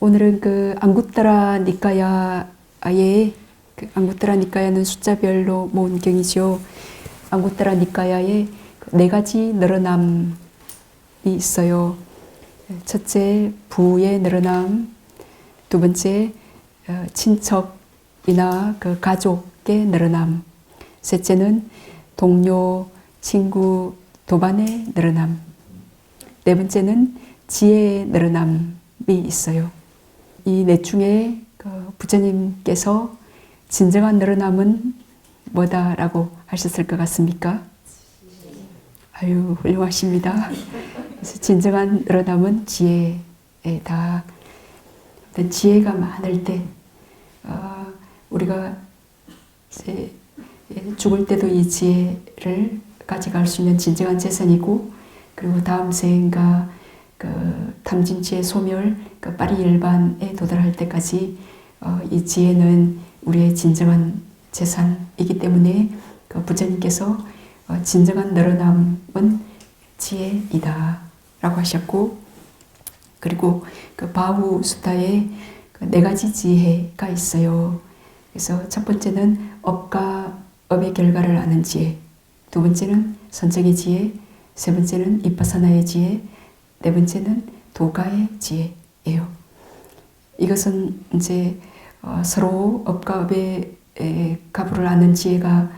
오늘은 그 앙구따라 니까야의 앙구따라 니까야는 숫자별로 모은 경이죠. 앙구따라 니까야에 네 가지 늘어남이 있어요. 첫째, 부의 늘어남. 두 번째, 친척이나 그 가족의 늘어남. 셋째는 동료, 친구, 도반의 늘어남. 네 번째는 지혜의 늘어남이 있어요. 이 넷 중에 부처님께서 진정한 늘어남은 뭐다라고 하셨을 것 같습니까? 아유, 훌륭하십니다. 그래서 진정한 늘어남은 지혜다. 지혜가 많을 때 우리가 이제 죽을 때도 이 지혜를 가져갈 수 있는 진정한 재산이고, 그리고 다음 생가 탐진치의 소멸, 빠리일반에 도달할 때까지 이 지혜는 우리의 진정한 재산이기 때문에 부처님께서 진정한 늘어남은 지혜이다 라고 하셨고, 그리고 바후 수타에 네 가지 지혜가 있어요. 그래서 첫 번째는 업과 업의 결과를 아는 지혜, 두 번째는 선정의 지혜, 세 번째는 이파사나의 지혜, 네 번째는 도가의 지혜예요. 이것은 이제 서로 업과 업의 가부를 아는 지혜가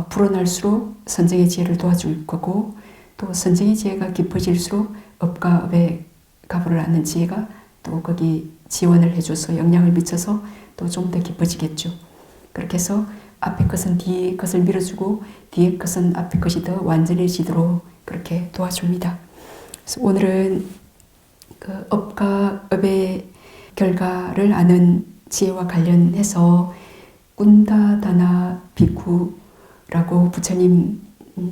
불어날수록 선정의 지혜를 도와줄 거고, 또 선정의 지혜가 깊어질수록 업과 업의 가부를 아는 지혜가 또 거기 지원을 해줘서 영향을 미쳐서 또 좀 더 깊어지겠죠. 그렇게 해서 앞에 것은 뒤에 것을 밀어주고 뒤에 것은 앞에 것이 더 완전해지도록 그렇게 도와줍니다. 그래서 오늘은 그 업과 업의 결과를 아는 지혜와 관련해서 꾼다다나 비쿠라고 부처님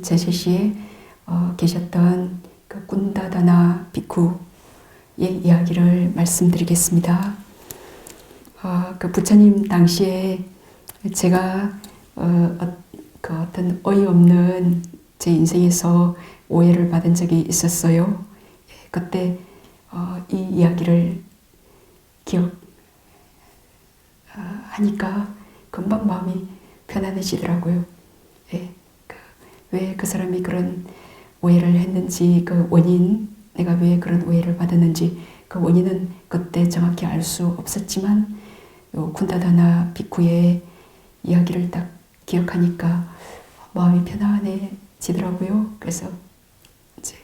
제세시에 계셨던 그 꾼다다나 비쿠의 이야기를 말씀드리겠습니다. 그 부처님 당시에 제가 어떤 어이없는 제 인생에서 오해를 받은 적이 있었어요. 그때 이 이야기를 기억하니까 금방 마음이 편안해지더라고요. 왜 그 사람이 그런 오해를 했는지, 그 원인, 내가 왜 그런 오해를 받았는지 그 원인은 그때 정확히 알 수 없었지만 요 쿤다다나 비쿠의 이야기를 딱 기억하니까 마음이 편안해지더라고요. 그래서 이제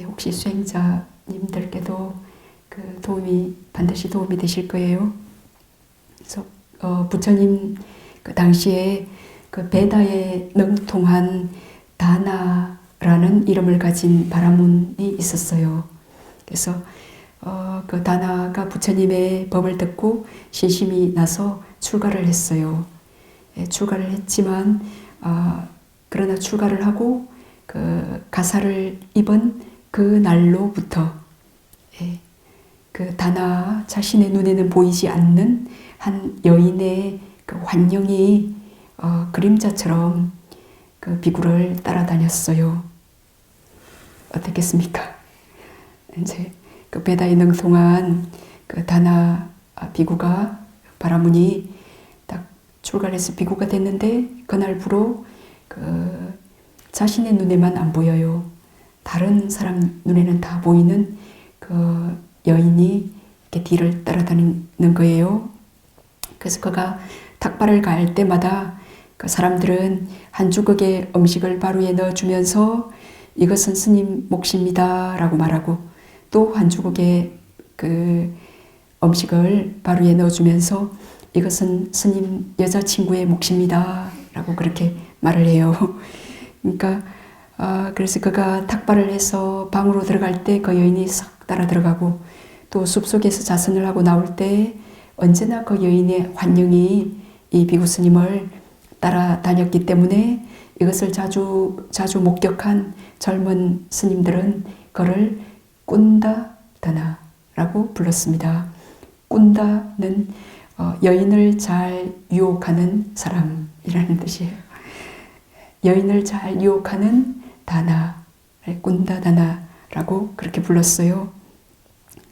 혹시 수행자님들께도 그 반드시 도움이 되실 거예요. 그래서 부처님 그 당시에 그 베다에 능통한 다나라는 이름을 가진 바라문이 있었어요. 그래서 그 다나가 부처님의 법을 듣고 신심이 나서 출가를 했어요. 출가를 했지만 그러나 출가를 하고 그 가사를 입은 그 날로부터 그 다나 자신의 눈에는 보이지 않는 한 여인의 그 환영이 그림자처럼 그 비구를 따라다녔어요. 어떻겠습니까? 이제 그 베다에 능통한 그 다나 비구가 바라문이 딱 출가를 해서 비구가 됐는데 그날부로 그 자신의 눈에만 안 보여요. 다른 사람 눈에는 다 보이는 그 여인이 이렇게 뒤를 따라다니는 거예요. 그래서 그가 탁발을 갈 때마다 그 사람들은 한 주걱의 음식을 바루에 넣어주면서 이것은 스님 몫입니다 라고 말하고, 또 한 주걱의 그 음식을 바루에 넣어주면서 이것은 스님 여자친구의 몫입니다 라고 그렇게 말을 해요. 그러니까 그래서 그가 탁발을 해서 방으로 들어갈 때 그 여인이 싹 따라 들어가고, 또 숲속에서 자선을 하고 나올 때 언제나 그 여인의 환영이 이 비구 스님을 따라다녔기 때문에 이것을 자주 목격한 젊은 스님들은 그를 꾼다다나라고 불렀습니다. 꾼다는 여인을 잘 유혹하는 사람이라는 뜻이에요. 여인을 잘 유혹하는 다나, 꾼다다나라고 그렇게 불렀어요.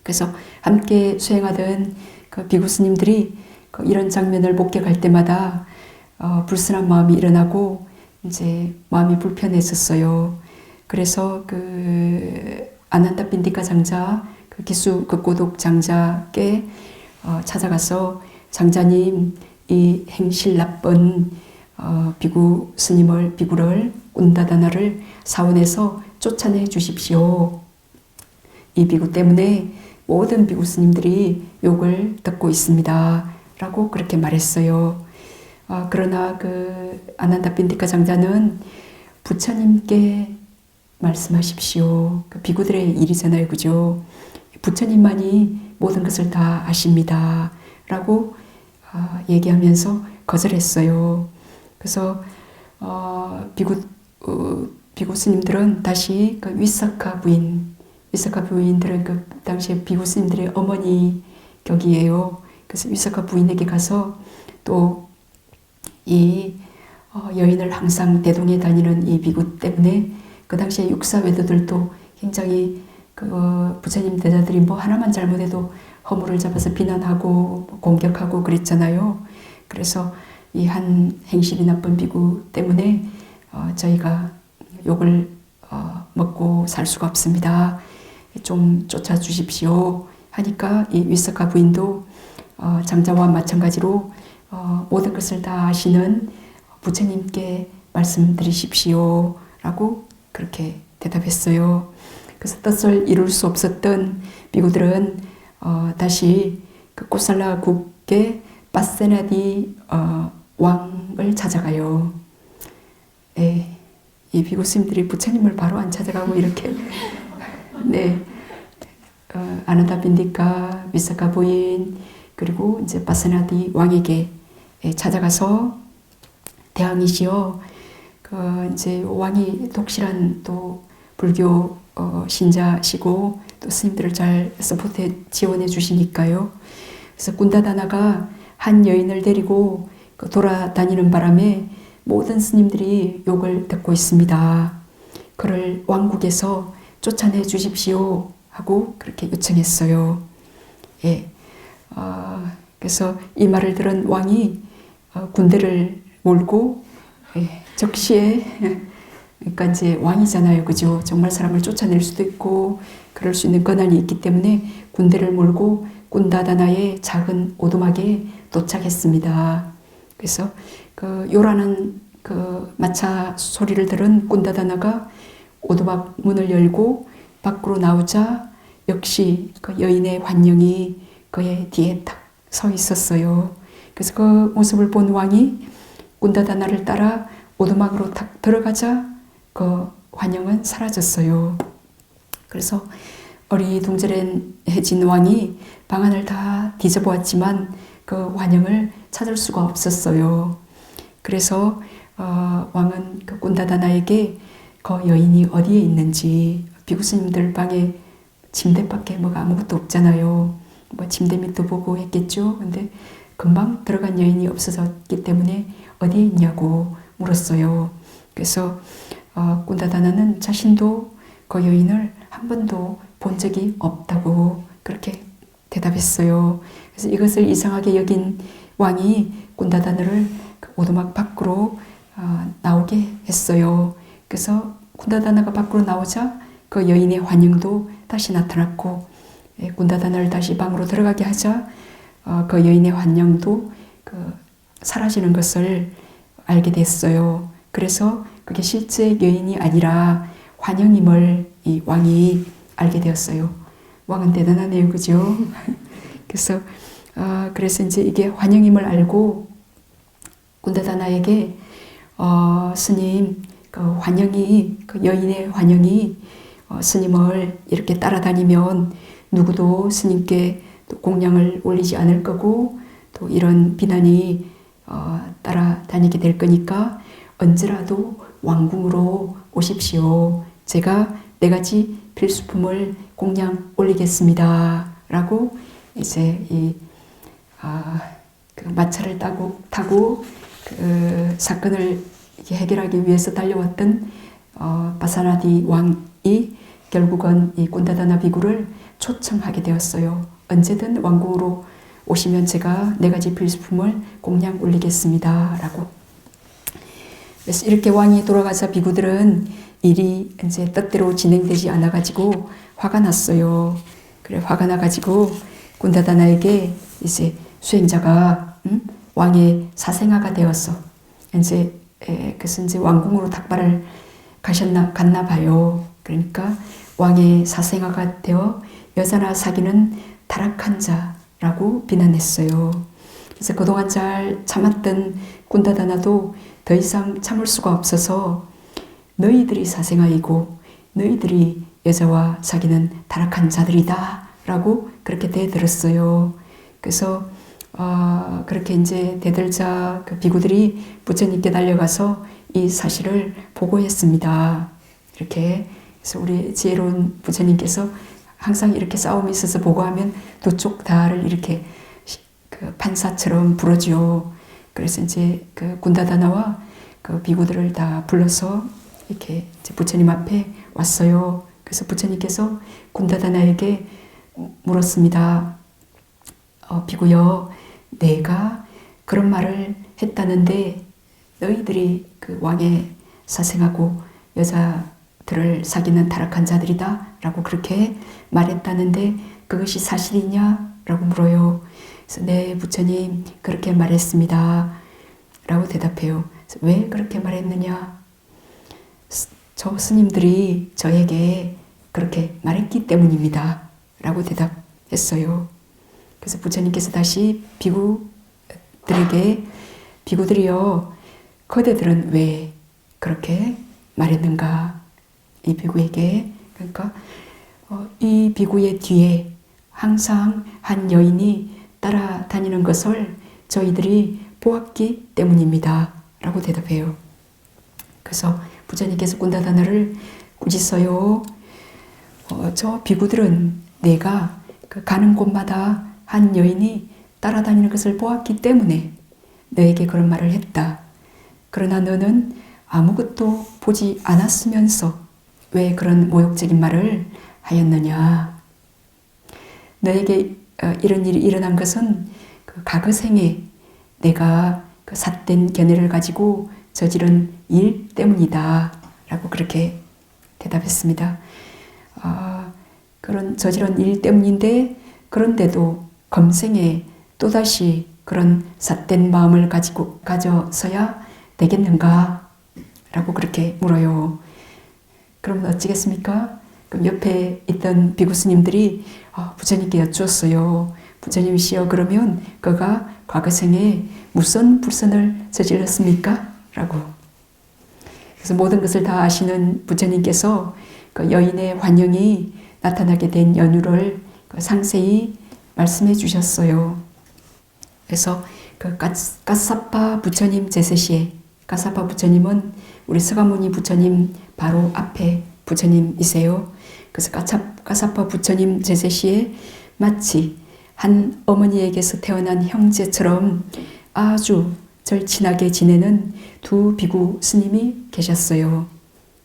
그래서 함께 수행하던 그 비구 스님들이 이런 장면을 목격할 때마다 불순한 마음이 일어나고 이제 마음이 불편했었어요. 그래서 그 아난다 빈디카 장자, 그 기수 극고독 장자께 찾아가서 장자님, 이 행실 나쁜 비구 스님을, 비구를, 꾼다다나를 사원에서 쫓아내 주십시오. 이 비구 때문에 모든 비구 스님들이 욕을 듣고 있습니다. 라고 그렇게 말했어요. 그러나 그 아난다 빈디카 장자는 부처님께 말씀하십시오. 그 비구들의 일이잖아요. 그죠? 부처님만이 모든 것을 다 아십니다. 라고 얘기하면서 거절했어요. 그래서 비구 스님들은 다시 그 위사카 부인들은 그 당시에 비구 스님들의 어머니 격이에요. 그래서 위사카 부인에게 가서 또 이 여인을 항상 대동해 다니는 이 비구 때문에 그 당시에 육사 외도들도 굉장히 그 부처님 대자들이 뭐 하나만 잘못해도 허물을 잡아서 비난하고 공격하고 그랬잖아요. 그래서 이 한 행실이 나쁜 비구 때문에 저희가 욕을 먹고 살 수가 없습니다. 좀 쫓아주십시오. 하니까 이 위사카 부인도 장자와 마찬가지로 모든 것을 다 아시는 부처님께 말씀드리십시오. 라고 그렇게 대답했어요. 그래서 뜻을 이룰 수 없었던 비구들은 다시 그 코살라국의 바세나디 왕을 찾아가요. 네, 이 비구 스님들이 부처님을 바로 안 찾아가고 이렇게 네, 아난다 빈디카, 위사카 부인 그리고 이제 바세나디 왕에게 찾아가서 대왕이시여, 그 이제 왕이 독실한 또 불교 신자시고 또 스님들을 잘 서포트해 지원해 주시니까요. 그래서 꾼다다나가 한 여인을 데리고 돌아다니는 바람에 모든 스님들이 욕을 듣고 있습니다. 그를 왕국에서 쫓아내 주십시오 하고 그렇게 요청했어요. 예. 그래서 이 말을 들은 왕이 군대를 몰고 적시에 그러니까 이제 왕이잖아요. 그죠? 정말 사람을 쫓아낼 수도 있고 그럴 수 있는 권한이 있기 때문에 군대를 몰고 꾼다다나의 작은 오두막에 도착했습니다. 그래서 그 요란한 그 마차 소리를 들은 꾼다다나가 오두막 문을 열고 밖으로 나오자 역시 그 여인의 환영이 그의 뒤에 딱 서 있었어요. 그래서 그 모습을 본 왕이 꾼다다나를 따라 오두막으로 탁 들어가자 그 환영은 사라졌어요. 그래서 어리둥절해진 왕이 방안을 다 뒤져보았지만 그 환영을 찾을 수가 없었어요. 그래서 왕은 그 꾼다다나에게 그 여인이 어디에 있는지, 비구 스님들 방에 침대밖에 뭐가 아무것도 없잖아요. 뭐 침대 밑도 보고 했겠죠. 근데 금방 들어간 여인이 없어졌기 때문에 어디에 있냐고 물었어요. 그래서 꾼다다나는 자신도 그 여인을 한 번도 본 적이 없다고 그렇게 대답했어요. 그래서 이것을 이상하게 여긴 왕이 꾼다다나를 그 오두막 밖으로 나오게 했어요. 그래서 꾼다다나가 밖으로 나오자 그 여인의 환영도 다시 나타났고, 꾼다다나를 다시 방으로 들어가게 하자 그 여인의 환영도 사라지는 것을 알게 됐어요. 그래서 그게 실제 여인이 아니라 환영임을 이 왕이 알게 되었어요. 왕은 대단하네요. 그죠? 그래서 이제 이게 환영임을 알고 꾼다다나에게 스님, 그 환영이, 그 여인의 환영이 스님을 이렇게 따라다니면 누구도 스님께 또 공양을 올리지 않을 거고 또 이런 비난이 따라다니게 될 거니까 언제라도 왕궁으로 오십시오. 제가 4가지 필수품을 공양 올리겠습니다. 라고 이제 그 마차를 타고 그 사건을 해결하기 위해서 달려왔던 바사나디 왕이 결국은 이 꾼다다나 비구를 초청하게 되었어요. 언제든 왕궁으로 오시면 제가 4가지 필수품을 공양 올리겠습니다. 라고. 그래서 이렇게 왕이 돌아가자 비구들은 일이 이제 뜻대로 진행되지 않아가지고 화가 났어요. 그래, 화가 나가지고 꾼다다나에게 이제 수행자가 왕의 사생아가 되었어. 이제 그래서 이제 왕궁으로 닭발을 갔나 봐요. 그러니까 왕의 사생아가 되어 여자나 사귀는 타락한 자라고 비난했어요. 그래서 그동안 잘 참았던 꾼다다나도 더 이상 참을 수가 없어서 너희들이 사생아이고 너희들이 여자와 사귀는 타락한 자들이다 라고 그렇게 대들었어요. 그래서 그렇게 이제 대들자 그 비구들이 부처님께 달려가서 이 사실을 보고했습니다. 이렇게. 그래서 우리 지혜로운 부처님께서 항상 이렇게 싸움이 있어서 보고하면 두 쪽 다를 이렇게 그 판사처럼 부르죠. 그래서 이제 그 꾼다다나와 그 비구들을 다 불러서 이렇게 이제 부처님 앞에 왔어요. 그래서 부처님께서 꾼다다나에게 물었습니다. 비구여, 내가 그런 말을 했다는데 너희들이 그 왕의 사생하고 여자들을 사귀는 타락한 자들이다 라고 그렇게 말했다는데 그것이 사실이냐? 라고 물어요. 그래서 네, 부처님 그렇게 말했습니다 라고 대답해요. 그래서 왜 그렇게 말했느냐? 저 스님들이 저에게 그렇게 말했기 때문입니다 라고 대답했어요. 그래서 부처님께서 다시 비구들에게 비구들이여, 거대들은 왜 그렇게 말했는가? 이 비구에게. 그러니까 이 비구의 뒤에 항상 한 여인이 따라다니는 것을 저희들이 보았기 때문입니다 라고 대답해요. 그래서 부처님께서 꾼다다나를 꾸짖어요. 저 비구들은 내가 그 가는 곳마다 한 여인이 따라다니는 것을 보았기 때문에 너에게 그런 말을 했다. 그러나 너는 아무것도 보지 않았으면서 왜 그런 모욕적인 말을 하였느냐. 너에게 이런 일이 일어난 것은 그 과거생에 내가 그 삿된 견해를 가지고 저지른 일 때문이다 라고 그렇게 대답했습니다. 그런 저지른 일 때문인데 그런데도 검생에 또다시 그런 삿된 마음을 가져서야 되겠는가? 라고 그렇게 물어요. 그러면 어찌겠습니까? 그럼 옆에 있던 비구스님들이 부처님께 여쭈었어요. 부처님이시여, 그러면 그가 과거생에 무슨 불선을 저질렀습니까? 라고. 그래서 모든 것을 다 아시는 부처님께서 그 여인의 환영이 나타나게 된 연유를 상세히 말씀해 주셨어요. 그래서 그 까사파 부처님 제세시에, 까사파 부처님은 우리 서가모니 부처님 바로 앞에 부처님이세요. 그래서 까사파 부처님 제세시에 마치 한 어머니에게서 태어난 형제처럼 아주 절친하게 지내는 두 비구 스님이 계셨어요.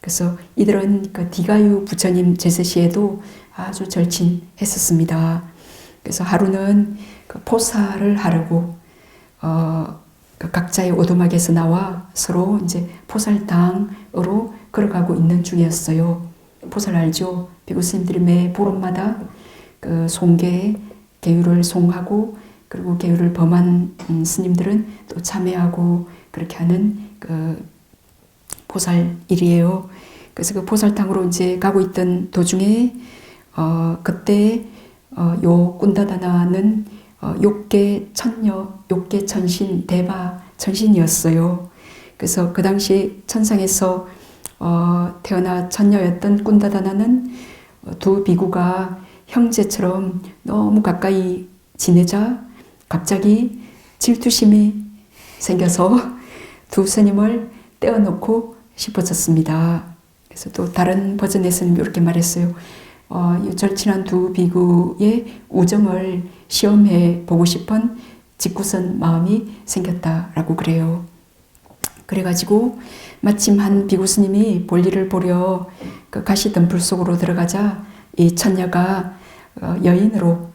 그래서 이들은 그 디가유 부처님 제세시에도 아주 절친했었습니다. 그래서 하루는 그 포사를 하려고 그 각자의 오두막에서 나와 서로 이제 포살당으로 걸어가고 있는 중이었어요. 포살 알죠? 비구 스님들이 매 보름마다 그 송계 계율을 송하고 그리고 계율을 범한 스님들은 또 참회하고 그렇게 하는 그 보살일이에요. 그래서 그 보살탕으로 이제 가고 있던 도중에 그때 요 꾼다다나는 욕계 천녀, 욕계 천신, 대바 천신이었어요. 그래서 그 당시 천상에서 태어나 천녀였던 꾼다다나는 두 비구가 형제처럼 너무 가까이 지내자 갑자기 질투심이 생겨서 두 스님을 떼어놓고 싶어졌습니다. 그래서 또 다른 버전에서는 이렇게 말했어요. 절친한 두 비구의 우정을 시험해 보고 싶은 짓궂은 마음이 생겼다라고 그래요. 그래가지고 마침 한 비구 스님이 볼일을 보려 그 가시덤불 속으로 들어가자 이 처녀가 여인으로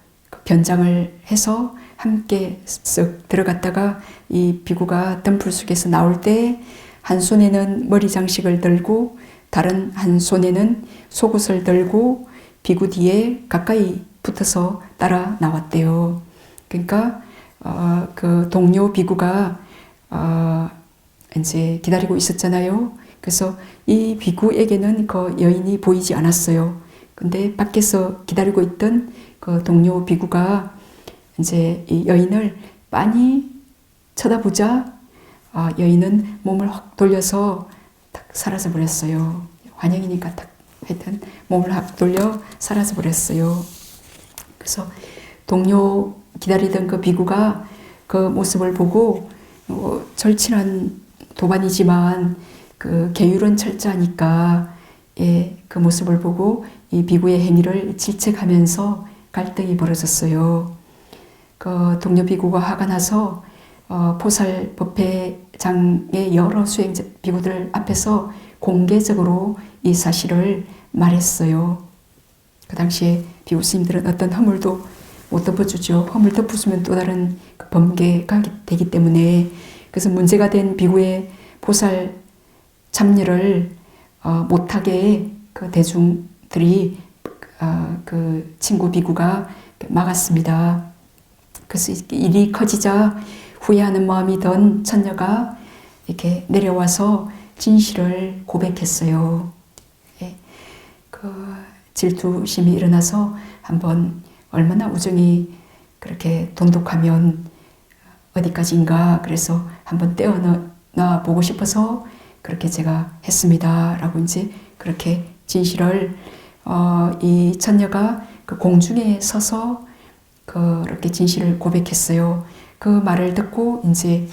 변장을 해서 함께 쓱 들어갔다가 이 비구가 덤불 속에서 나올 때 한 손에는 머리 장식을 들고 다른 한 손에는 속옷을 들고 비구 뒤에 가까이 붙어서 따라 나왔대요. 그러니까 그 동료 비구가 이제 기다리고 있었잖아요. 그래서 이 비구에게는 그 여인이 보이지 않았어요. 근데 밖에서 기다리고 있던 그 동료 비구가 이제 이 여인을 빤히 쳐다보자 여인은 몸을 확 돌려서 탁 사라져 버렸어요. 환영이니까 탁 하여튼 몸을 확 돌려 사라져 버렸어요. 그래서 동료 기다리던 그 비구가 그 모습을 보고 절친한 도반이지만 그 계율은 철저하니까 그 모습을 보고 이 비구의 행위를 질책하면서 갈등이 벌어졌어요. 그 동료 비구가 화가 나서 포살 법회장의 여러 수행자 비구들 앞에서 공개적으로 이 사실을 말했어요. 그 당시에 비구 스님들은 어떤 허물도 못 덮어주죠. 허물 덮어주면 또 다른 범죄가 되기 때문에. 그래서 문제가 된 비구의 포살 참여를 못하게 그 대중들이 그 친구 비구가 막았습니다. 그래서 일이 커지자 후회하는 마음이 든 처녀가 이렇게 내려와서 진실을 고백했어요. 그 질투심이 일어나서 한번 얼마나 우정이 그렇게 돈독하면 어디까지인가 그래서 한번 떼어놔 보고 싶어서 그렇게 제가 했습니다. 라고 이제 그렇게 진실을 이 처녀가 그 공중에 서서 그렇게 진실을 고백했어요. 그 말을 듣고 이제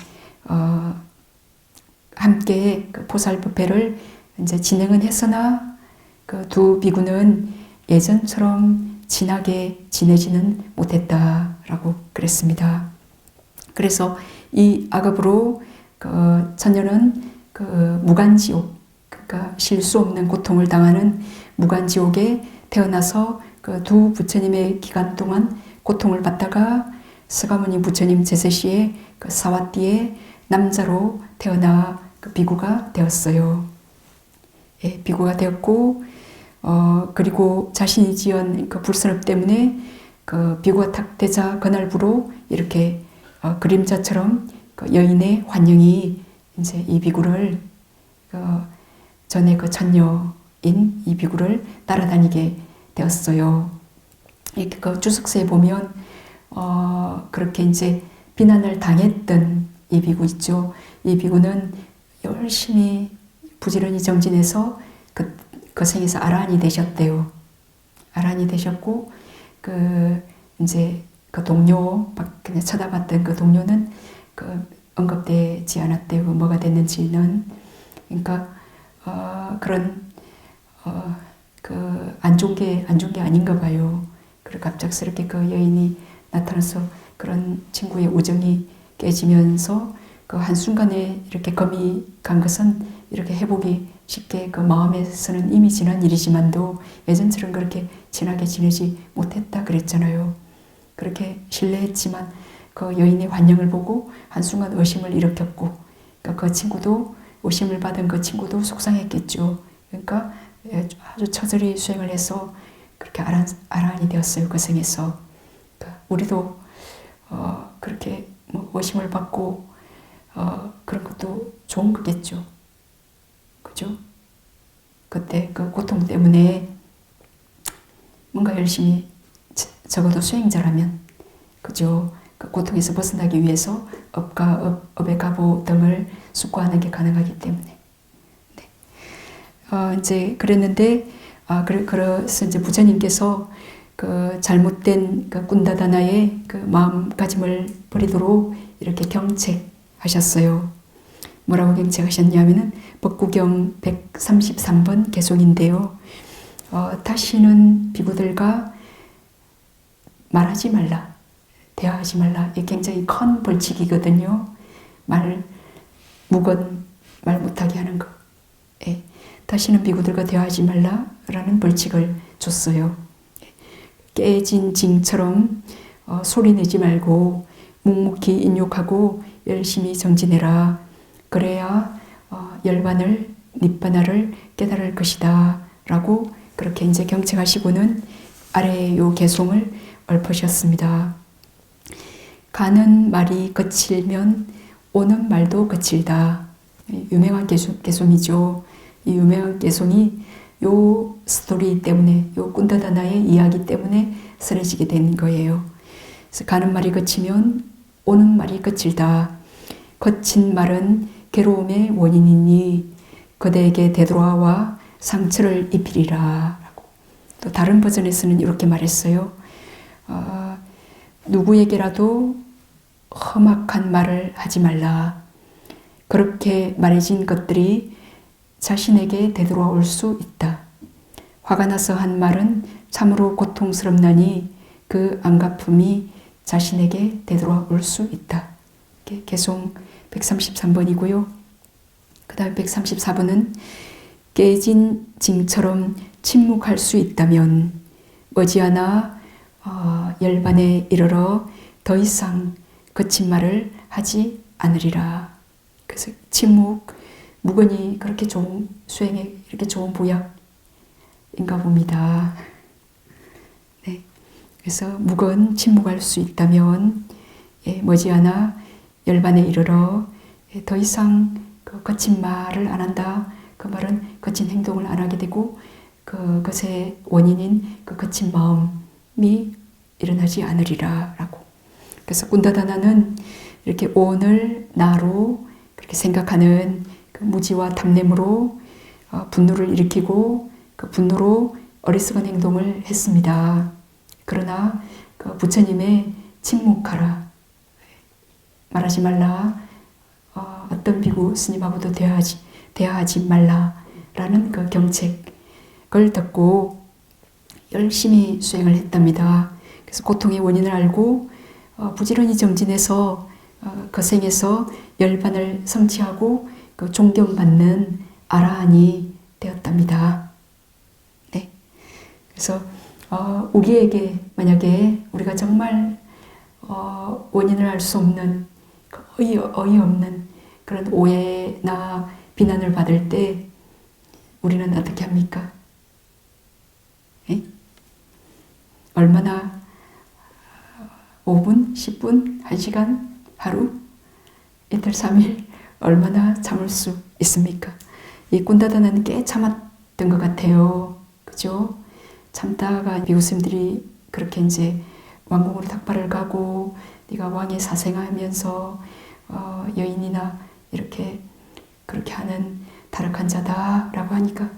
함께 그 포살 법회를 이제 진행은 했으나 그 두 비구는 예전처럼 친하게 지내지는 못했다라고 그랬습니다. 그래서 이 악업으로 그 처녀는 그 무간지옥, 그러니까 쉴 수 없는 고통을 당하는 무간지옥에 태어나서 그 두 부처님의 기간 동안 고통을 받다가 서가모니 부처님 제세시에 그 사와띠에 남자로 태어나 그 비구가 되었어요. 비구가 되었고 그리고 자신이 지은 그 불선업 때문에 그 비구가 탁 되자 그날부로 이렇게 그림자처럼 그 여인의 환영이 이제 이 비구를 전에 그 천녀인 이 비구를 따라다니게 되었어요. 이렇게 그 주석서에 보면 그렇게 이제 비난을 당했던 이 비구 있죠. 이 비구는 열심히 부지런히 정진해서 그 생에서 아라한이 되셨대요. 아라한이 되셨고 그 이제 그 동료 그냥 쳐다봤던 그 동료는 그 언급되지 않았대요. 뭐가 됐는지는. 그러니까 그런 그 안 좋은 게 아닌가 봐요. 그리고 갑작스럽게 그 여인이 나타나서 그런 친구의 우정이 깨지면서 그 한순간에 이렇게 검이 간 것은 이렇게 회복이 쉽게 그 마음에서는 이미 지난 일이지만도 예전처럼 그렇게 친하게 지내지 못했다 그랬잖아요. 그렇게 신뢰했지만 그 여인의 환영을 보고 한순간 의심을 일으켰고 그러니까 그 친구도 의심을 받은 그 친구도 속상했겠죠. 그러니까 아주 처절히 수행을 해서 그렇게 아라한이 되었어요. 그 생에서. 그러니까 우리도 그렇게 뭐 의심을 받고 그런 것도 좋은 거겠죠. 그죠? 그때 그 고통 때문에 뭔가 열심히 적어도 수행자라면 그죠? 그 고통에서 벗어나기 위해서 업과 업의 가보 등을 숙고하는 게 가능하기 때문에. 네. 이제 그랬는데 그래서 이제 부처님께서 그 잘못된 그 꾼다다나의 그 마음가짐을 버리도록 이렇게 경책하셨어요. 뭐라고 경책하셨냐면은 법구경 133번 개송인데요. 다시는 비구들과 말하지 말라, 대화하지 말라. 이게 굉장히 큰 벌칙이거든요. 묵은 말 못하게 하는 거. 예. 다시는 비구들과 대화하지 말라라는 벌칙을 줬어요. 깨진 징처럼 소리 내지 말고 묵묵히 인욕하고 열심히 정진해라. 그래야 열반을 닛바나를 깨달을 것이다. 라고 그렇게 이제 경책하시고는 아래의 요 개송을 읊으셨습니다. 가는 말이 거칠면 오는 말도 거칠다. 유명한 개송이죠. 이 유명한 개송이 요 스토리 때문에, 요 꾼다다나의 이야기 때문에 쓰여지게 된 거예요. 그래서 가는 말이 거치면 오는 말이 거칠다. 거친 말은 괴로움의 원인이니 그대에게 되돌아와 상처를 입히리라. 라고. 또 다른 버전에서는 이렇게 말했어요. 누구에게라도 험악한 말을 하지 말라. 그렇게 말해진 것들이 자신에게 되돌아올 수 있다. 화가 나서 한 말은 참으로 고통스럽나니 그 안갚음이 자신에게 되돌아올 수 있다. 개송 133번이고요. 그 다음 134번은 깨진 징처럼 침묵할 수 있다면 머지않아 열반에 이르러 더 이상 거친 말을 하지 않으리라. 그래서 침묵, 묵언이 그렇게 좋은 수행에 이렇게 좋은 보약인가 봅니다. 네, 그래서 묵언 침묵할 수 있다면 머지않아 열반에 이르러 더 이상 그 거친 말을 안 한다. 그 말은 거친 행동을 안 하게 되고 그것의 원인인 그 거친 마음이 일어나지 않으리라 라고. 그래서 꾼다다나는 이렇게 오늘 나로 그렇게 생각하는 그 무지와 탐냄으로 분노를 일으키고 그 분노로 어리석은 행동을 했습니다. 그러나 그 부처님의 침묵하라, 말하지 말라, 어떤 비구 스님하고도 대화하지 말라라는 그 경책을 듣고 열심히 수행을 했답니다. 그래서 고통의 원인을 알고 부지런히 정진해서 거생에서 열반을 성취하고 그 존경받는 아라한이 되었답니다. 네. 그래서 우리에게 만약에 우리가 정말 원인을 알 수 없는 어이없는 그런 오해나 비난을 받을 때 우리는 어떻게 합니까? 네? 얼마나 5분, 10분, 1시간, 하루, 이틀, 3일 얼마나 참을 수 있습니까? 이 꾼다다나는 꽤 참았던 것 같아요. 그죠? 참다가 비구스님들이 그렇게 이제 왕궁으로 탁발을 가고 네가 왕의 사생하면서 여인이나 이렇게 그렇게 하는 타락한 자다라고 하니까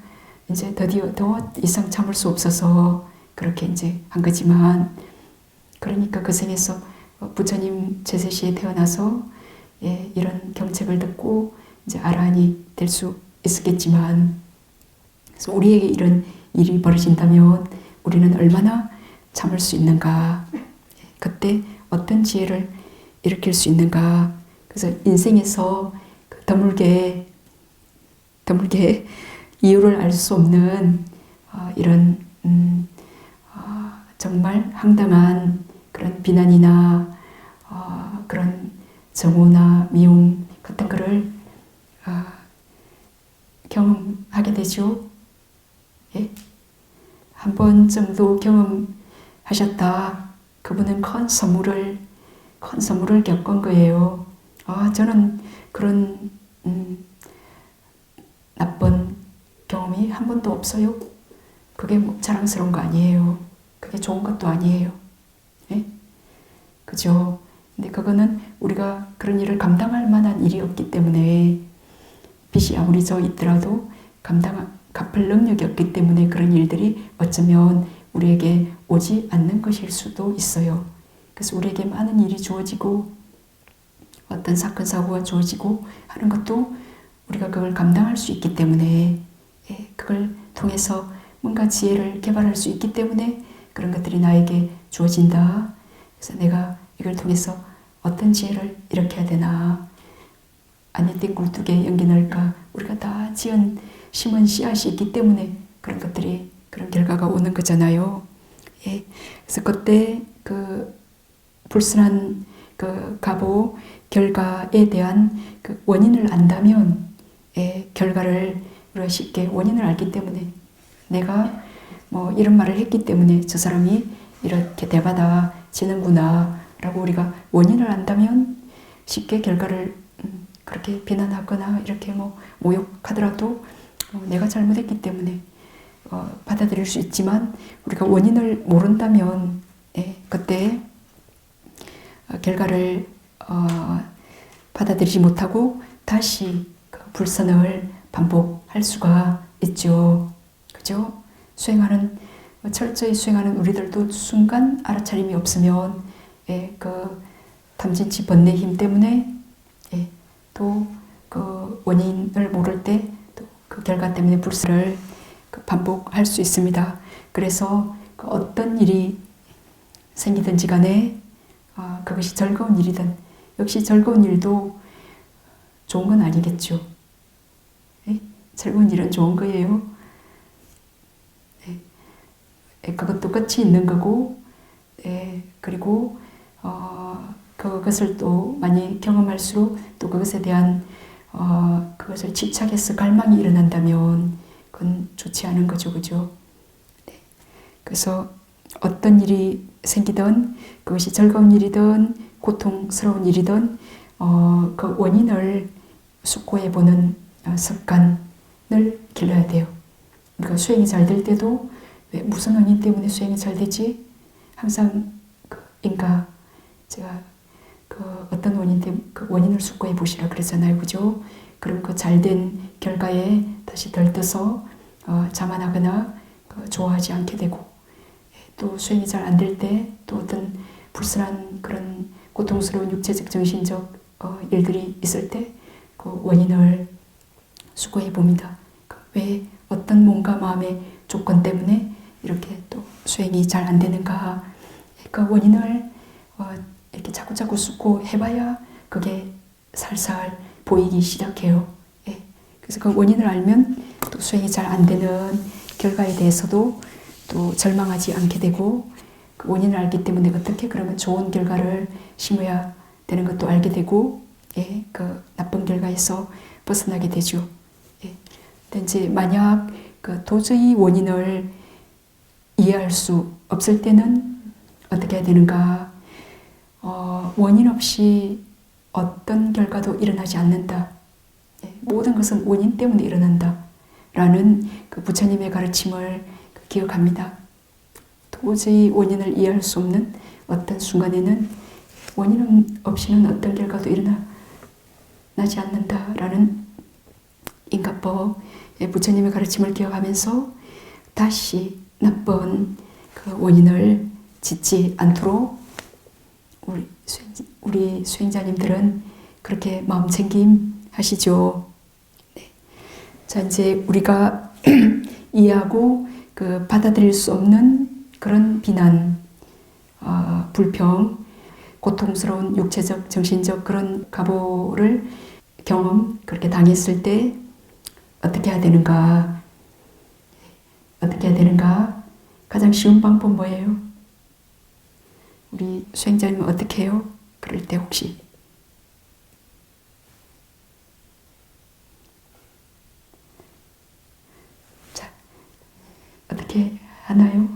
이제 드디어 더 이상 참을 수 없어서 그렇게 이제 한 거지만, 그러니까 그 생에서 부처님 제세시에 태어나서 이런 경책을 듣고 이제 아라한이 될 수 있었겠지만, 그래서 우리에게 이런 일이 벌어진다면 우리는 얼마나 참을 수 있는가, 그때 어떤 지혜를 일으킬 수 있는가. 그래서 인생에서 드물게 이유를 알 수 없는 이런 정말 황당한 그런 비난이나 그런 정오나 미움 같은 거를 경험하게 되죠. 예? 한 번 정도 경험하셨다. 그분은 큰 선물을 겪은 거예요. 저는 그런 나쁜 경험이 한 번도 없어요. 그게 뭐 자랑스러운 거 아니에요. 그게 좋은 것도 아니에요. 예? 그죠? 근데 그거는 우리가 그런 일을 감당할 만한 일이 없기 때문에, 빚이 아무리 져 있더라도 갚을 능력이 없기 때문에 그런 일들이 어쩌면 우리에게 오지 않는 것일 수도 있어요. 그래서 우리에게 많은 일이 주어지고 어떤 사건 사고가 주어지고 하는 것도 우리가 그걸 감당할 수 있기 때문에, 그걸 통해서 뭔가 지혜를 개발할 수 있기 때문에 그런 것들이 나에게 주어진다. 그래서 내가 이걸 통해서 어떤 지혜를 일으켜야 되나, 안에 땡굴두개 연기 넣을까? 우리가 다 심은 씨앗이 있기 때문에 그런 것들이 그런 결과가 오는 거잖아요. 예. 그래서 그때 그 불순한 그 가보 결과에 대한 그 원인을 안다면 결과를 우리가 쉽게 원인을 알기 때문에 내가 뭐 이런 말을 했기 때문에 저 사람이 이렇게 대받아지는구나 라고 우리가 원인을 안다면 쉽게 결과를 그렇게 비난하거나 이렇게 뭐 모욕하더라도 내가 잘못했기 때문에 받아들일 수 있지만 우리가 원인을 모른다면 그때 결과를 받아들이지 못하고 다시 그 불선을 반복할 수가 있죠. 그죠? 철저히 수행하는 우리들도 순간 알아차림이 없으면 그 탐진치 번뇌 힘 때문에 또 그 원인을 모를 때 또 그 결과 때문에 불선을 반복할 수 있습니다. 그래서 그 어떤 일이 생기든지 간에 그것이 즐거운 일이든 역시 즐거운 일도 좋은 건 아니겠죠. 즐거운 일은 좋은 거예요. 그것도 끝이 있는 거고 그리고 그것을 또 많이 경험할수록 또 그것에 대한 그것을 집착해서 갈망이 일어난다면 그건 좋지 않은 거죠. 그죠? 그래서 어떤 일이 생기든 그것이 즐거운 일이든 고통스러운 일이든 그 원인을 숙고해보는 습관을 길러야 돼요. 그러니까 수행이 잘 될 때도 왜 무슨 원인 때문에 수행이 잘 되지? 항상 제가 그 어떤 원인 때문에 그 원인을 숙고해 보시라 그랬잖아요. 그죠? 그럼 그 잘된 결과에 다시 들떠서 자만하거나 좋아하지 않게 되고 또 수행이 잘 안 될 때 또 어떤 불순한 그런 고통스러운 육체적 정신적 일들이 있을 때 그 원인을 숙고해 봅니다. 왜 어떤 몸과 마음의 조건 때문에 이렇게 또 수행이 잘 안 되는가 그 원인을 이렇게 자꾸자꾸 숙고해봐야 그게 살살 보이기 시작해요. 그래서 그 원인을 알면 또 수행이 잘 안 되는 결과에 대해서도 또 절망하지 않게 되고 그 원인을 알기 때문에 어떻게 그러면 좋은 결과를 심어야 되는 것도 알게 되고 그 나쁜 결과에서 벗어나게 되죠. 근데 이제 만약 그 도저히 원인을 이해할 수 없을 때는 어떻게 해야 되는가? 원인 없이 어떤 결과도 일어나지 않는다. 모든 것은 원인 때문에 일어난다. 라는 그 부처님의 가르침을 기억합니다. 도저히 원인을 이해할 수 없는 어떤 순간에는 원인 없이는 어떤 결과도 일어나지 않는다라는 인가법 부처님의 가르침을 기억하면서 다시 나쁜 그 원인을 짓지 않도록 우리 수행자님들은 그렇게 마음챙김 하시죠. 자, 이제 우리가 이해하고 그 받아들일 수 없는 그런 비난, 불평, 고통스러운 육체적, 정신적 그런 가보를 그렇게 당했을 때 어떻게 해야 되는가? 어떻게 해야 되는가? 가장 쉬운 방법 뭐예요? 우리 수행자님은 어떻게 해요? 그럴 때 혹시 자, 어떻게 하나요?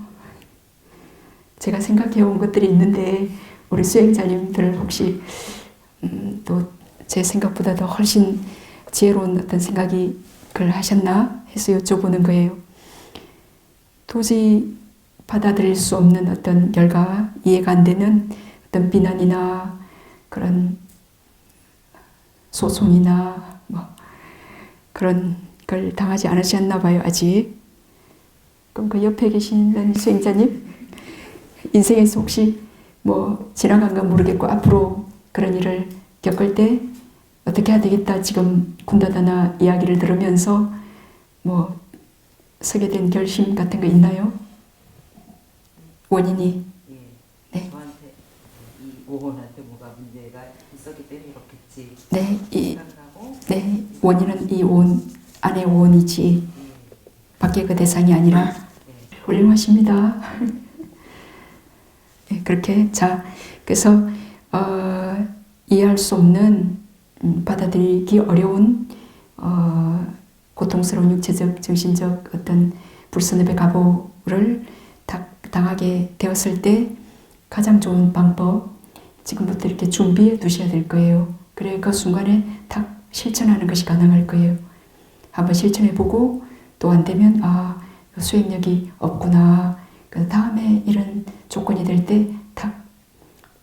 제가 생각해 온 것들이 있는데 우리 수행자님들 혹시 또 제 생각보다 더 훨씬 지혜로운 어떤 생각을 하셨나 해서 여쭤보는 거예요. 도저히 받아들일 수 없는 어떤 결과, 이해가 안 되는 어떤 비난이나 그런 소송이나 뭐 그런 걸 당하지 않으셨나 봐요, 아직. 그럼 그 옆에 계시는 수행자님, 인생에서 혹시 뭐 지나간 건 모르겠고 앞으로 그런 일을 겪을 때 어떻게 해야 되겠다 지금 군다다나 이야기를 들으면서 뭐 서게 된 결심 같은 거 있나요? 원인이 네. 저한테 이 오혼한테 뭐가 문제가 있었기 때문에 이렇겠지 네, 생각하고 네, 원인은 이 원 안의 원이지 밖에 그 대상이 아니라. 훌륭하십니다. 네, 그렇게 자 그래서 이해할 수 없는 받아들이기 어려운 고통스러운 육체적 정신적 어떤 불선업의 가보를 당하게 되었을 때 가장 좋은 방법 지금부터 이렇게 준비해 두셔야 될 거예요. 그래 그 순간에 딱 실천하는 것이 가능할 거예요. 한번 실천해 보고 또 안 되면 수행력이 없구나. 그 다음에 이런 조건이 될 때 딱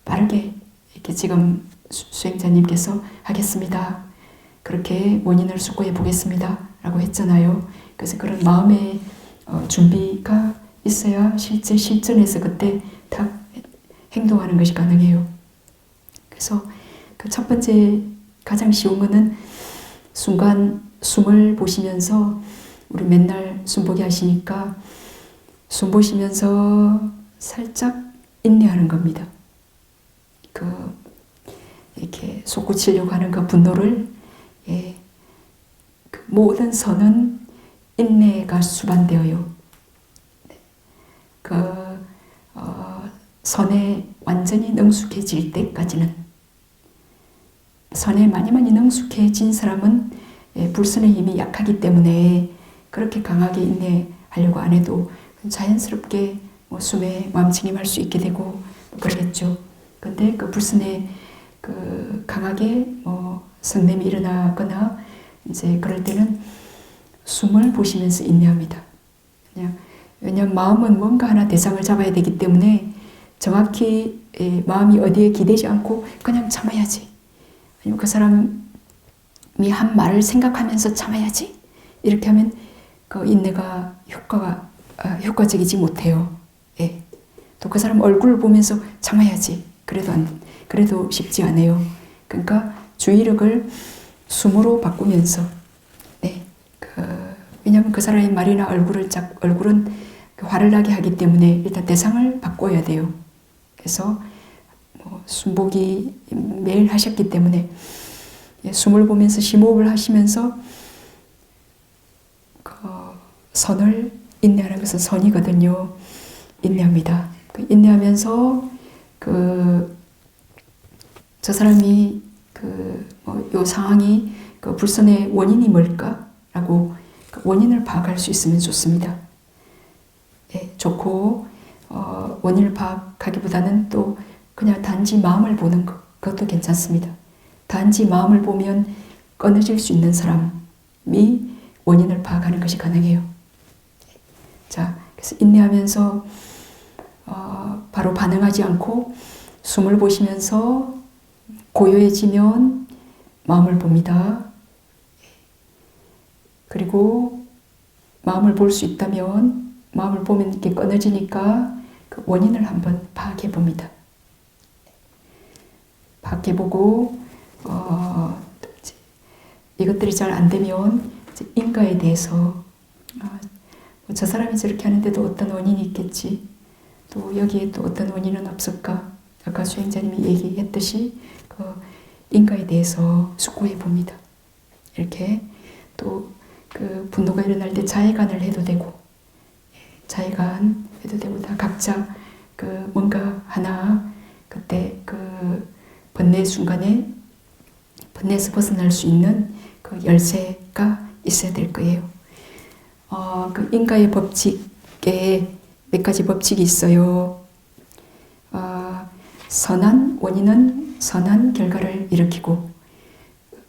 빠르게 이렇게 지금 수행자님께서 하겠습니다. 그렇게 원인을 숙고해 보겠습니다. 라고 했잖아요. 그래서 그런 마음의 준비가 있어야 실제 실전에서 그때 딱 행동하는 것이 가능해요. 그래서 그 첫 번째 가장 쉬운 거는 순간 숨을 보시면서 우리 맨날 숨 보기 하시니까 숨 보시면서 살짝 인내하는 겁니다. 이렇게 솟구치려고 하는 그 분노를 그 모든 선은 인내가 수반되어요. 선에 완전히 능숙해질 때까지는 선에 많이 능숙해진 사람은 불선의 힘이 약하기 때문에 그렇게 강하게 인내하려고 안 해도 자연스럽게 숨에 마음챙김할 수 있게 되고 그러겠죠. 근데 그 불선에 강하게 성냄이 일어나거나 이제 그럴 때는 숨을 보시면서 인내합니다. 왜냐하면 마음은 뭔가 하나 대상을 잡아야 되기 때문에 정확히 마음이 어디에 기대지 않고 그냥 참아야지. 아니면 그 사람이 한 말을 생각하면서 참아야지. 이렇게 하면 그 인내가 효과적이지 못해요. 예. 또 그 사람 얼굴을 보면서 참아야지. 그래도 쉽지 않아요. 그러니까 주의력을 숨으로 바꾸면서, 네. 왜냐하면 그 사람의 말이나 얼굴은 화를 나게 하기 때문에 일단 대상을 바꿔야 돼요. 그래서 숨보기 매일 하셨기 때문에 숨을 보면서 심호흡을 하시면서 선을 인내하는 것은 선이거든요. 인내합니다. 인내하면서 저 사람이 요 상황이 불선의 원인이 뭘까라고 원인을 파악할 수 있으면 좋습니다. 예, 좋고 원인을 파악하기보다는 또 그냥 단지 마음을 보는 것, 그것도 괜찮습니다. 단지 마음을 보면 끊어질 수 있는 사람이 원인을 파악하는 것이 가능해요. 자, 그래서 인내하면서 바로 반응하지 않고 숨을 보시면서 고요해지면 마음을 봅니다. 그리고 마음을 볼 수 있다면 마음을 보면 이렇게 끊어지니까 그 원인을 한번 파악해 봅니다. 파악해 보고 이것들이 잘 안 되면 인과에 대해서 저 사람이 저렇게 하는데도 어떤 원인이 있겠지. 또 여기에 또 어떤 원인은 없을까. 아까 수행자님이 얘기했듯이 인과에 대해서 숙고해 봅니다. 이렇게 또 분노가 일어날 때 자해관을 해도 되고 자해관 해도 되고 다 각자 뭔가 하나 그때 번뇌 순간에 번뇌에서 벗어날 수 있는 열쇠가 있어야 될 거예요. 인과의 법칙에 몇 가지 법칙이 있어요. 선한 원인은 선한 결과를 일으키고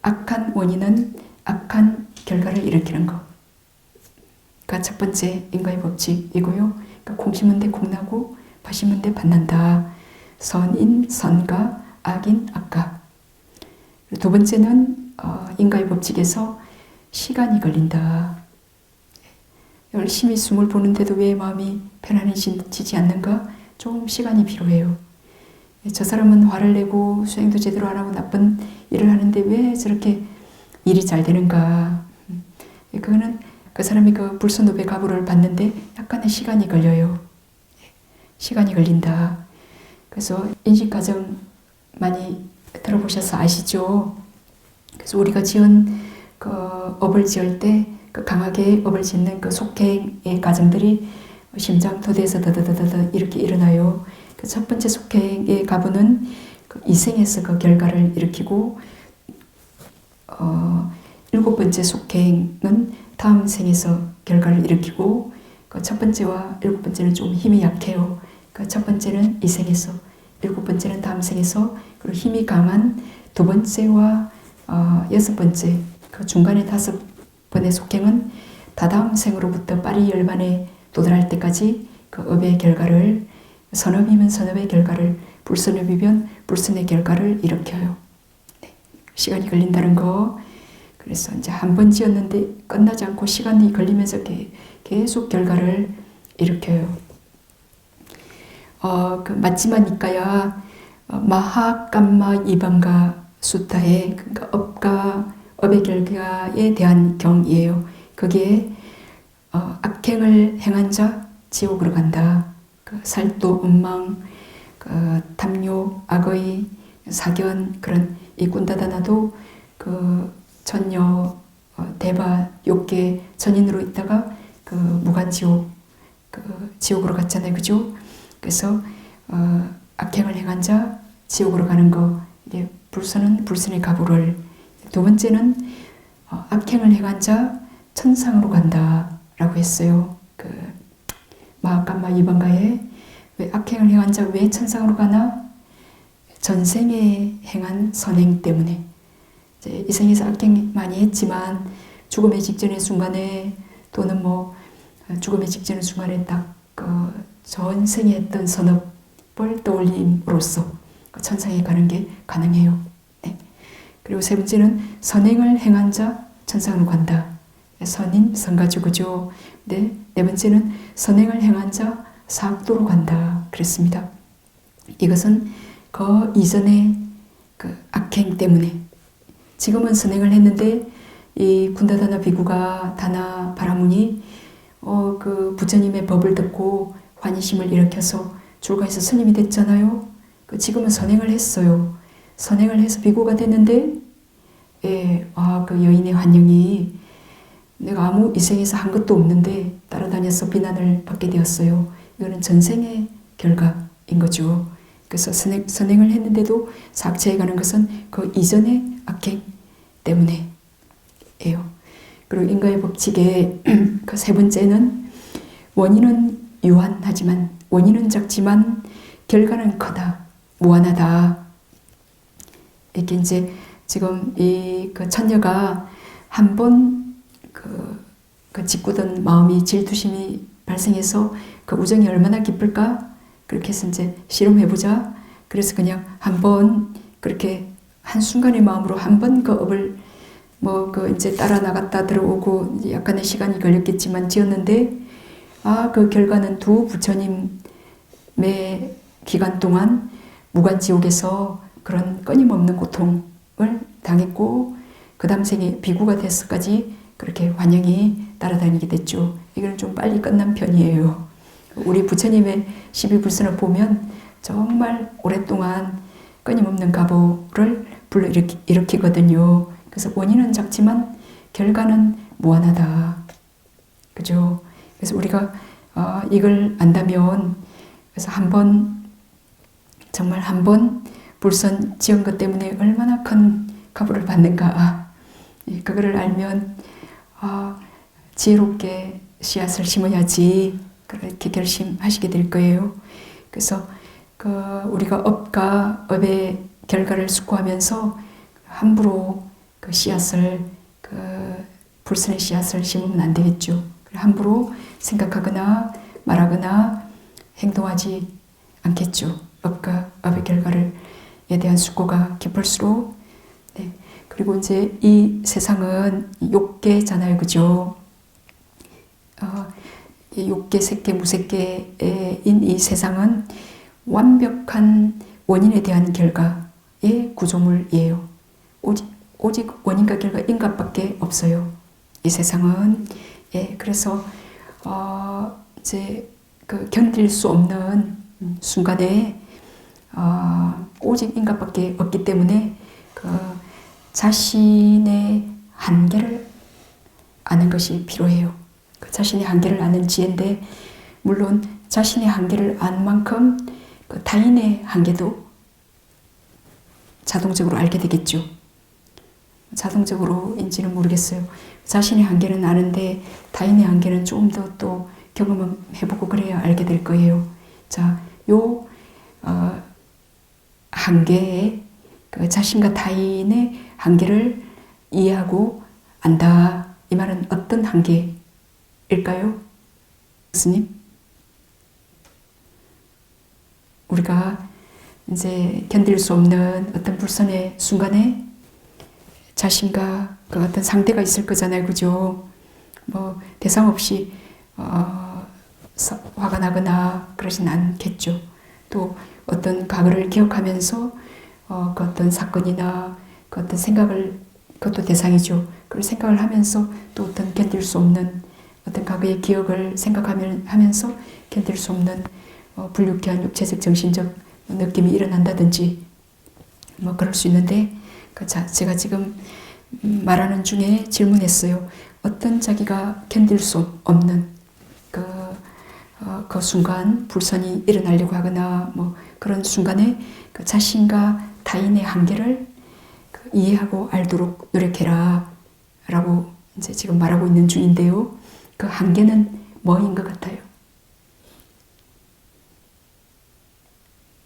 악한 원인은 악한 결과를 일으키는 것. 첫 번째 인과의 법칙이고요. 콩 심은 데 콩 나고 팥 심은 데 팥 난다. 선인 선과 악인 악과. 두 번째는 인과의 법칙에서 시간이 걸린다. 열심히 숨을 보는데도 왜 마음이 편안해지지 않는가? 좀 시간이 필요해요. 저 사람은 화를 내고 수행도 제대로 안 하고 나쁜 일을 하는데 왜 저렇게 일이 잘 되는가? 그거는 그 사람이 불선업의 가부를 받는데 약간의 시간이 걸려요. 시간이 걸린다. 그래서 인식과정 많이 들어보셔서 아시죠? 그래서 우리가 지은 그 업을 지을 때 그 강하게 업을 짓는 그 속행의 가정들이 심장 토대에서 더더더더 이렇게 일어나요. 그 첫 번째 속행의 가부는 그 이생에서 그 결과를 일으키고, 일곱 번째 속행은 다음 생에서 결과를 일으키고, 그 첫 번째와 일곱 번째는 좀 힘이 약해요. 그 첫 번째는 이생에서, 일곱 번째는 다음 생에서, 그리고 힘이 강한 두 번째와 여섯 번째, 그 중간에 다섯 번의 속행은 다다음 생으로부터 빠리 열반에 도달할 때까지 그 업의 결과를, 선업이면 선업의 결과를, 불선업이면 불선의 결과를 일으켜요. 네. 시간이 걸린다는 거. 그래서 이제 한 번 지었는데 끝나지 않고 시간이 걸리면서 계속 결과를 일으켜요. 그 맞지만 이까야 마하감마 이방가 수타의, 그러니까 업과 업의 결과에 대한 경이에요. 거기에 악행을 행한 자 지옥으로 간다. 그 살도, 음망, 그 탐욕, 악의, 사견, 그런 이 꾼다다나도 그 전녀, 대바, 욕계 전인으로 있다가 그 무간지옥, 그 지옥으로 갔잖아요. 그죠? 그래서 악행을 행한 자 지옥으로 가는 거, 이제 불선은 불선의 가부를, 두 번째는 악행을 행한 자 천상으로 간다라고 했어요. 그 마하감마 이방가에 왜 악행을 행한 자 왜 천상으로 가나? 전생에 행한 선행 때문에. 이제 이 생에서 악행 많이 했지만 죽음의 직전의 순간에, 또는 뭐 죽음의 직전의 순간에 딱 그 전생에 했던 선업을 떠올림으로써 그 천상에 가는 게 가능해요. 네. 그리고 세 번째는 선행을 행한 자 천상으로 간다. 선인, 선가주, 그죠? 네. 네 번째는 선행을 행한 자 사학도로 간다. 그랬습니다. 이것은 그 이전의 그 악행 때문에, 지금은 선행을 했는데 이 군다다나 비구가 다나 바라문이 그 부처님의 법을 듣고 환희심을 일으켜서 줄가에서 스님이 됐잖아요. 그 지금은 선행을 했어요. 선행을 해서 비구가 됐는데, 그 여인의 환영이 내가 아무 이생에서 한 것도 없는데 따라다녀서 비난을 받게 되었어요. 이거는 전생의 결과인 거죠. 그래서 선행을 했는데도 사악체에 가는 것은 그 이전의 악행 때문에예요. 그리고 인과의 법칙의 그 세 번째는 원인은 유한하지만, 원인은 작지만 결과는 크다, 무한하다. 이렇게 이제 지금 이 그 천녀가 한 번 그 짓궂은 마음이, 질투심이 발생해서 그 우정이 얼마나 깊을까? 그렇게 해서 이제 실험해보자. 그래서 그냥 한 번 그렇게 한순간의 마음으로 한 번 그 업을 그 이제 따라 나갔다 들어오고 약간의 시간이 걸렸겠지만 지었는데, 그 결과는 두 부처님의 기간 동안 무간지옥에서 그런 끊임없는 고통을 당했고, 그 다음 생에 비구가 돼서까지 그렇게 환영이 따라다니게 됐죠. 이건 좀 빨리 끝난 편이에요. 우리 부처님의 12불선을 보면 정말 오랫동안 끊임없는 가보를 불러일으키거든요. 그래서 원인은 작지만 결과는 무한하다. 그죠? 그래서 우리가 이걸 안다면, 그래서 정말 한 번 불선 지은 것 때문에 얼마나 큰 가보를 받는가. 그거를 알면 지혜롭게 씨앗을 심어야지, 그렇게 결심하시게 될 거예요. 그래서 우리가 업과 업의 결과를 숙고하면서 함부로 그 씨앗을, 불선의 씨앗을 심으면 안 되겠죠. 함부로 생각하거나 말하거나 행동하지 않겠죠. 업과 업의 결과에 대한 숙고가 깊을수록. 네. 그리고 이제 이 세상은 욕계잖아요. 그죠? 욕계, 색계, 무색계인 이 세상은 완벽한 원인에 대한 결과의 구조물이에요. 오직 원인과 결과 인과밖에 없어요. 이 세상은. 그래서 이제 견딜 수 없는 순간에 오직 인과밖에 없기 때문에 자신의 한계를 아는 것이 필요해요. 그 자신의 한계를 아는 지혜인데, 물론 자신의 한계를 아는 만큼 그 타인의 한계도 자동적으로 알게 되겠죠. 자동적으로인지는 모르겠어요. 자신의 한계는 아는데 타인의 한계는 조금 더 또 경험해보고 그래야 알게 될 거예요. 자, 요 한계에 그 자신과 타인의 한계를 이해하고 안다. 이 말은 어떤 한계일까요? 교수님? 우리가 이제 견딜 수 없는 어떤 불선의 순간에 자신과 그 어떤 상대가 있을 거잖아요. 그죠? 뭐 대상 없이 화가 나거나 그러진 않겠죠. 또 어떤 과거를 기억하면서 그 어떤 사건이나 그 어떤 생각을, 그것도 대상이죠. 그걸 생각을 하면서 또 어떤 견딜 수 없는 어떤 과거의 기억을 생각하면서 견딜 수 없는 불유쾌한 육체적, 정신적 느낌이 일어난다든지 뭐 그럴 수 있는데, 제가 지금 말하는 중에 질문했어요. 어떤 자기가 견딜 수 없는 그 순간 불선이 일어나려고 하거나 뭐 그런 순간에 그 자신과 타인의 한계를 이해하고 알도록 노력해라 라고 이제 지금 말하고 있는 중인데요. 그 한계는 뭐인 것 같아요?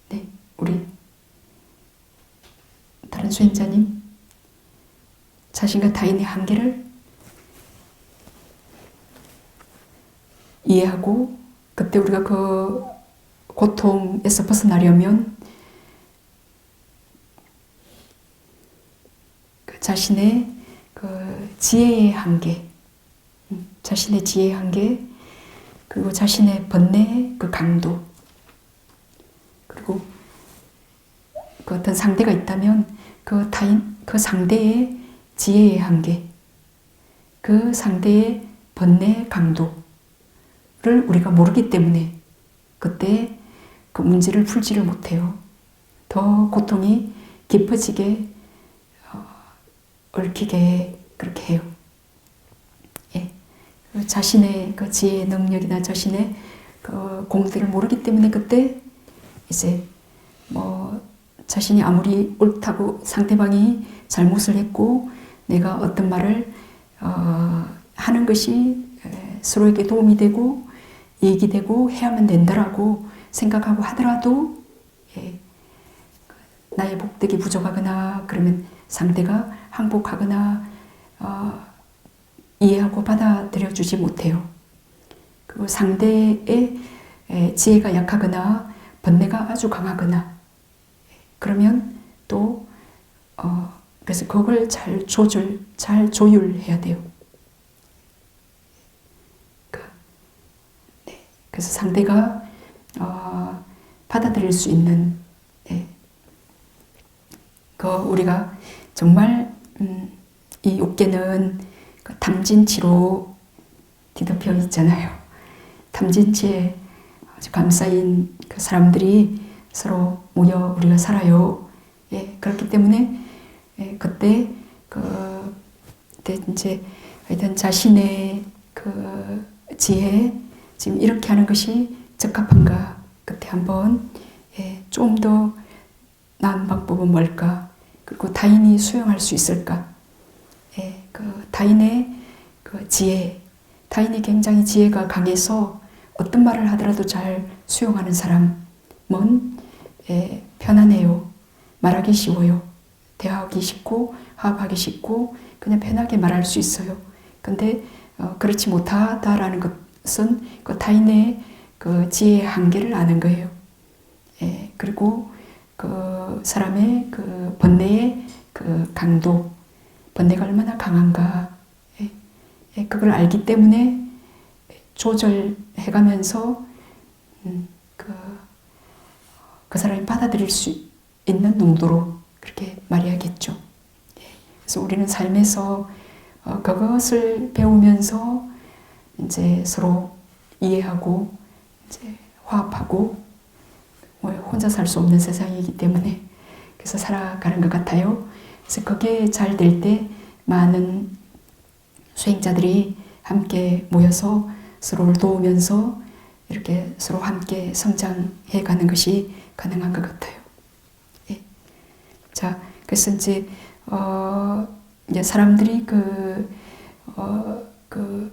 네, 우리 다른 수행자님, 자신과 타인의 한계를 이해하고 그때 우리가 그 고통에서 벗어나려면 그 자신의 그 지혜의 한계, 자신의 지혜의 한계, 그리고 자신의 번뇌의 그 강도, 그리고 그 어떤 상대가 있다면 그 상대의 지혜의 한계, 그 상대의 번뇌의 강도를 우리가 모르기 때문에 그때 그 문제를 풀지를 못해요. 더 고통이 깊어지게 얽히게 그렇게 해요. 예. 자신의 그 지혜의 능력이나 자신의 그 공들을 모르기 때문에 그때 이제 뭐 자신이 아무리 옳다고 상대방이 잘못을 했고 내가 어떤 말을 하는 것이 서로에게 도움이 되고 이익이 되고 해야만 된다라고 생각하고 하더라도 나의 복덕이 부족하거나 그러면 상대가 항복하거나 이해하고 받아들여주지 못해요. 그리고 상대의 지혜가 약하거나 번뇌가 아주 강하거나 그러면 또 그래서 그걸 잘 조율해야 돼요. 그래서 상대가 받아들일 수 있는 우리가 정말 이 욕계는 그 탐진치로 뒤덮여 있잖아요. 탐진치에 아주 감싸인 그 사람들이 서로 모여 우리가 살아요. 그렇기 때문에 그때 이제 하여튼 자신의 그 지혜, 지금 이렇게 하는 것이 적합한가? 그때 한번 좀 더 나은 방법은 뭘까? 그리고 타인이 수용할 수 있을까? 그 타인의 그 지혜, 타인이 굉장히 지혜가 강해서 어떤 말을 하더라도 잘 수용하는 사람은 편안해요. 말하기 쉬워요. 대화하기 쉽고 화합하기 쉽고 그냥 편하게 말할 수 있어요. 근데 그렇지 못하다라는 것은 그 타인의 그 지혜의 한계를 아는 거예요. 그리고 그 사람의 그 번뇌의 그 강도, 번뇌가 얼마나 강한가, 그걸 알기 때문에 조절해가면서 그 사람이 받아들일 수 있는 농도로 그렇게 말해야겠죠. 그래서 우리는 삶에서 그것을 배우면서 이제 서로 이해하고 이제 화합하고 혼자 살 수 없는 세상이기 때문에 그래서 살아가는 것 같아요. 그래서 그게 잘 될 때 많은 수행자들이 함께 모여서 서로를 도우면서 이렇게 서로 함께 성장해 가는 것이 가능한 것 같아요. 예. 자, 그래서 이제 사람들이 그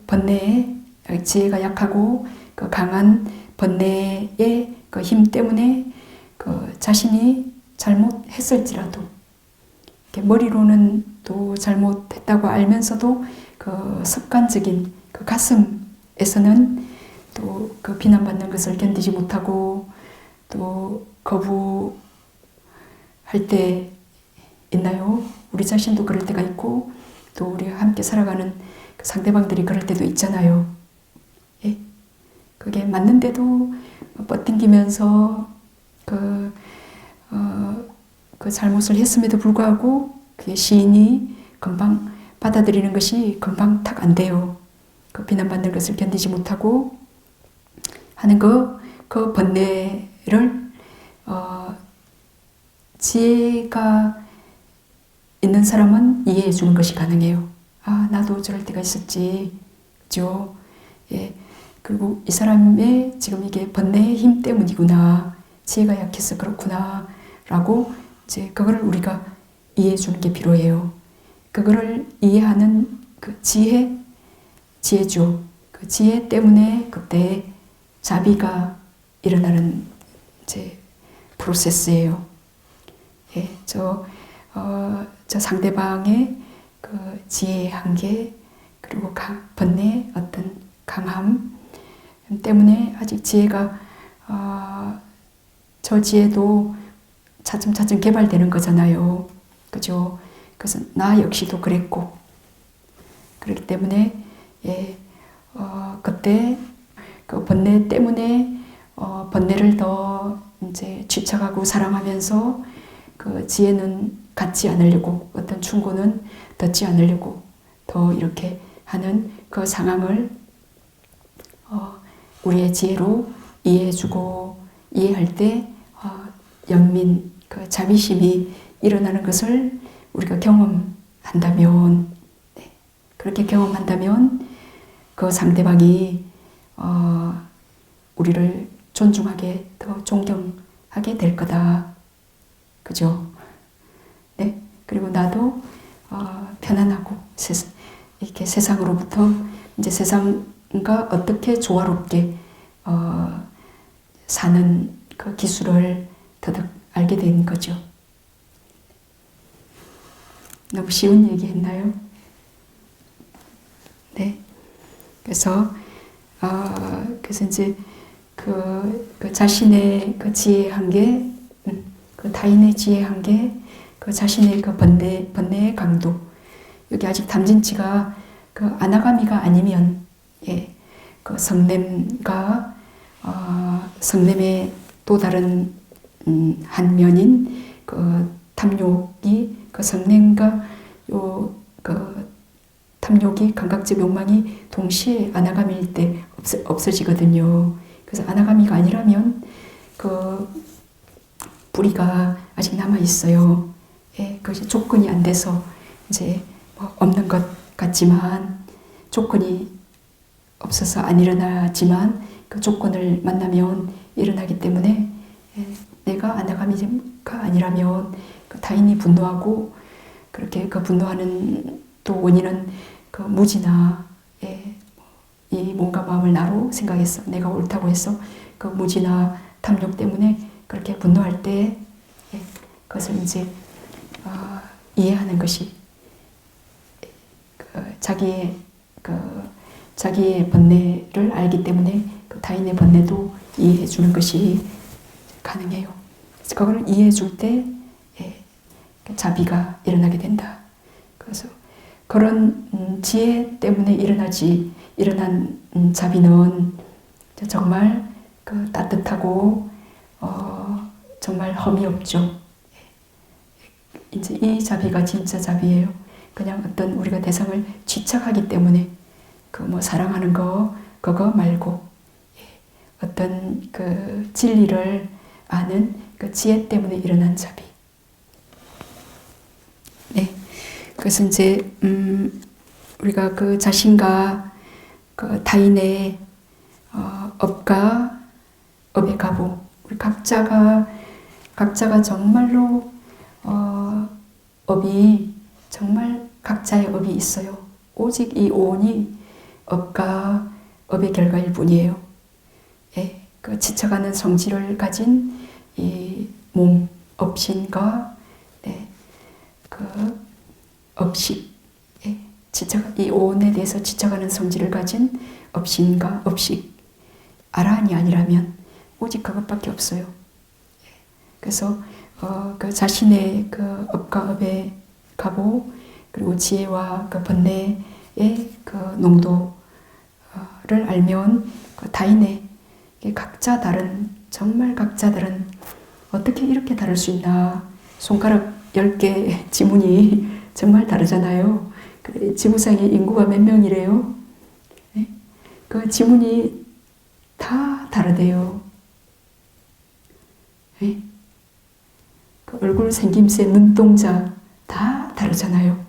번뇌에 지혜가 약하고 그 강한 번뇌의 그 힘 때문에 그 자신이 잘못했을지라도 머리로는 또 잘못했다고 알면서도 그 습관적인 그 가슴에서는 또 그 비난받는 것을 견디지 못하고 또 거부할 때 있나요? 우리 자신도 그럴 때가 있고 또 우리가 함께 살아가는 그 상대방들이 그럴 때도 있잖아요. 예? 그게 맞는데도 뻗당기면서 그 잘못을 했음에도 불구하고 그게 시인이 금방 받아들이는 것이 금방 탁 안 돼요. 그 비난받는 것을 견디지 못하고 하는 그 번뇌를 지혜가 있는 사람은 이해해 주는 것이 가능해요. 아, 나도 저럴 때가 있었지. 그죠? 예. 그리고 이 사람의 지금 이게 번뇌의 힘 때문이구나. 지혜가 약해서 그렇구나. 라고 이제 그거를 우리가 이해해 주는 게 필요해요. 그거를 이해하는 그 지혜죠. 그 지혜 때문에 그때 자비가 일어나는 이제 프로세스예요. 예, 저 상대방의 그 지혜의 한계 그리고 번뇌의 어떤 강함 때문에 아직 지혜가 저 지혜도 차츰차츰 개발되는 거잖아요. 그죠? 그래서 나 역시도 그랬고 그렇기 때문에 예, 그때 그 번뇌 때문에 번뇌를 더 이제 집착하고 사랑하면서 그 지혜는 갖지 않으려고 어떤 충고는 듣지 않으려고 더 이렇게 하는 그 상황을 우리의 지혜로 이해해주고 이해할 때 연민, 그 자비심이 일어나는 것을 우리가 경험한다면 네, 그렇게 경험한다면 그 상대방이 우리를 존중하게 더 존경하게 될 거다. 그죠? 네. 그리고 나도 편안하고 이렇게 세상으로부터 이제 세상과 어떻게 조화롭게 사는 그 기술을 더덕 알게 된 거죠. 너무 쉬운 얘기 했나요? 네. 그래서 이제 그 자신의 그 지혜 한계, 그 타인의 지혜 한계, 그 자신의 그 번뇌의 강도. 여기 아직 담진치가 그 아나가미가 아니면, 예, 그 성냄과 성냄의 또 다른 한 면인 그 탐욕이 그 성냄과 그 탐욕이 감각적 욕망이 동시에 아나가미일 때 없어지거든요. 그래서 아나가미가 아니라면 그 뿌리가 아직 남아 있어요. 예, 그것이 조건이 안 돼서 이제 뭐 없는 것 같지만 조건이 없어서 안 일어나지만 그 조건을 만나면 일어나기 때문에 예, 내가 아나가미가 아니라면 그 타인이 분노하고 그렇게 그 분노하는 또 원인은 그 무지나 예, 이 몸과 마음을 나로 생각해서 내가 옳다고 해서 그 무지나 탐욕 때문에 그렇게 분노할 때 예, 그것을 이제 이해하는 것이 자기의 번뇌를 알기 때문에 그 타인의 번뇌도 이해해 주는 것이 가능해요. 그래서 그걸 이해해 줄 때 예, 자비가 일어나게 된다. 그래서 그런 지혜 때문에 일어난 자비는 정말 그 따뜻하고 정말 험이 없죠. 이제 이 자비가 진짜 자비예요. 그냥 어떤 우리가 대상을 집착하기 때문에 그 뭐 사랑하는 거 그거 말고 어떤 그 진리를 아는 그 지혜 때문에 일어난 자비. 네. 그래서 이제 우리가 그 자신과 그 타인의 업과 업의 가보, 우리 각자가 정말로 업이 정말 각자의 업이 있어요. 오직 이 오온이 업과 업의 결과일 뿐이에요. 예, 그 지쳐가는 성질을 가진 이 몸, 업신과 그 업식, 이 오온에 대해서 지쳐가는 성질을 가진 업신과 업식, 아라한이 아니라면 오직 그것밖에 없어요. 그래서 그 자신의 그 업과 업의 가보, 그리고 지혜와 그 번뇌의 그 농도를 알면 그 타인의 각자 다른, 정말 각자 다른, 어떻게 이렇게 다를 수 있나. 손가락 10개 지문이 정말 다르잖아요. 지구상의 인구가 몇 명이래요? 네? 그 지문이 다 다르대요. 네? 그 얼굴 생김새, 눈동자 다 다르잖아요.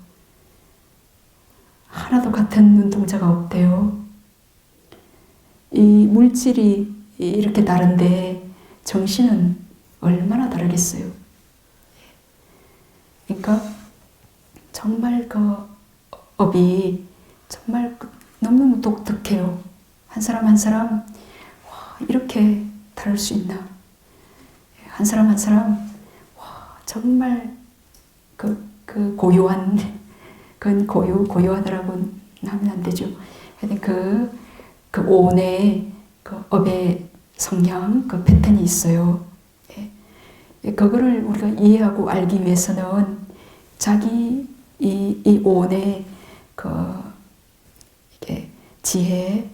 하나도 같은 눈동자가 없대요. 이 물질이 이렇게 다른데 정신은 얼마나 다르겠어요. 그러니까 정말 그 업이 정말 너무너무 독특해요. 한 사람 한 사람 와, 이렇게 다를 수 있나. 한 사람 한 사람 와, 정말 그 고요한, 그건 고요하다라고 하면 안 되죠. 하여튼 그 오온의 그 업의 성향, 그 패턴이 있어요. 그거를 우리가 이해하고 알기 위해서는 자기 이 오온의 그 이게 지혜,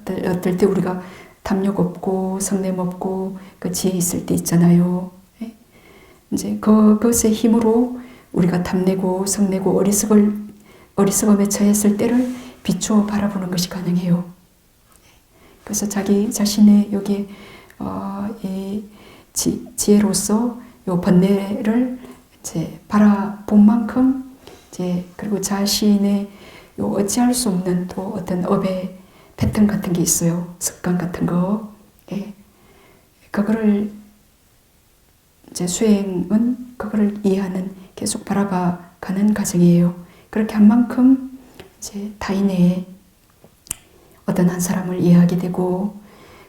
어떨 때 우리가 탐욕 없고 성냄 없고 그 지혜 있을 때 있잖아요. 이제 그것의 힘으로 우리가 탐내고 성내고 어리석음에 처했을 때를 비추어 바라보는 것이 가능해요. 그래서 자기 자신의 여기 이 지혜로서 요 번뇌를 이제 바라본 만큼 이제 그리고 자신의 요 어찌할 수 없는 또 어떤 업의 패턴 같은 게 있어요. 습관 같은 거. 그거를 이제 수행은 그거를 이해하는 계속 바라봐가는 과정이에요. 그렇게 한 만큼 이제 타인의 어떤 한 사람을 이해하게 되고,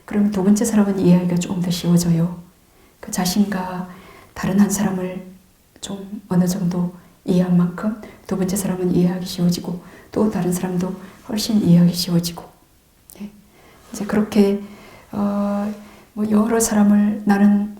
그럼 두 번째 사람은 이해하기가 조금 더 쉬워져요. 그 자신과 다른 한 사람을 좀 어느 정도 이해한 만큼 두 번째 사람은 이해하기 쉬워지고, 또 다른 사람도 훨씬 이해하기 쉬워지고, 이제 그렇게 뭐 여러 사람을, 나는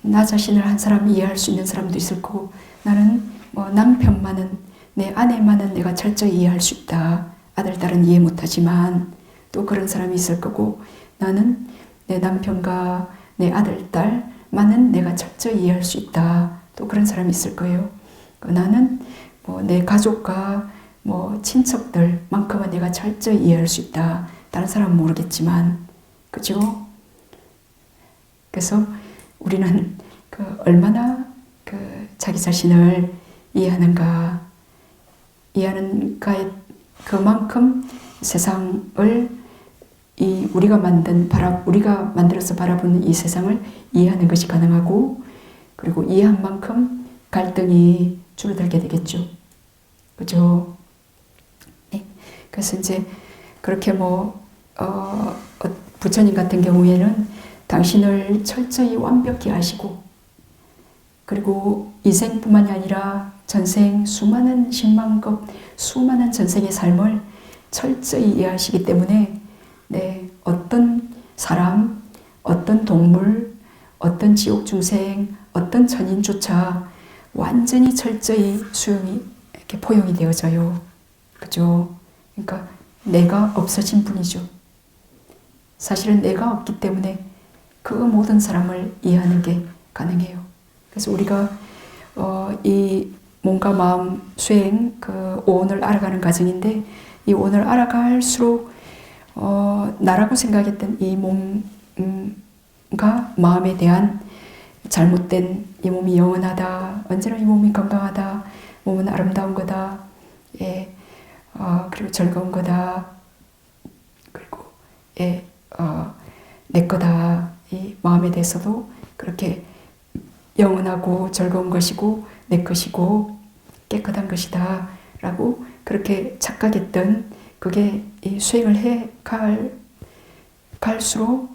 나 자신을 한 사람 이해할 수 있는 사람도 있을 거고, 나는 뭐 남편만은, 내 아내만은 내가 철저히 이해할 수 있다. 아들, 딸은 이해 못하지만 또 그런 사람이 있을 거고, 나는 내 남편과 내 아들, 딸만은 내가 철저히 이해할 수 있다. 또 그런 사람이 있을 거예요. 나는 뭐 내 가족과 뭐 친척들만큼은 내가 철저히 이해할 수 있다. 다른 사람은 모르겠지만, 그죠? 그래서 우리는 얼마나 자기 자신을 이해하는가에 그만큼 세상을 우리가 만들어서 바라보는 이 세상을 이해하는 것이 가능하고, 그리고 이해한 만큼 갈등이 줄어들게 되겠죠. 그죠? 네. 그래서 이제 그렇게 부처님 같은 경우에는 당신을 철저히 완벽히 아시고, 그리고 이 생뿐만이 아니라 전생 수많은 10만 수많은 전생의 삶을 철저히 이해하시기 때문에 어떤 사람, 어떤 동물, 어떤 지옥 중생, 어떤 천인조차 완전히 철저히 이렇게 포용이 되어져요. 그죠? 그러니까 내가 없어진 분이죠. 사실은 내가 없기 때문에 그 모든 사람을 이해하는 게 가능해요. 그래서 우리가 이 몸과 마음 수행, 오온을 알아가는 과정인데, 이 오온을 알아갈수록 나라고 생각했던 이 몸과 마음에 대한 잘못된, 이 몸이 영원하다, 언제나 이 몸이 건강하다, 몸은 아름다운 거다, 그리고 즐거운 거다. 그리고 내 거다. 이 마음에 대해서도 그렇게 영원하고 즐거운 것이고 내 것이고 깨끗한 것이다 라고 그렇게 착각했던 그게 이 수행을 해 갈수록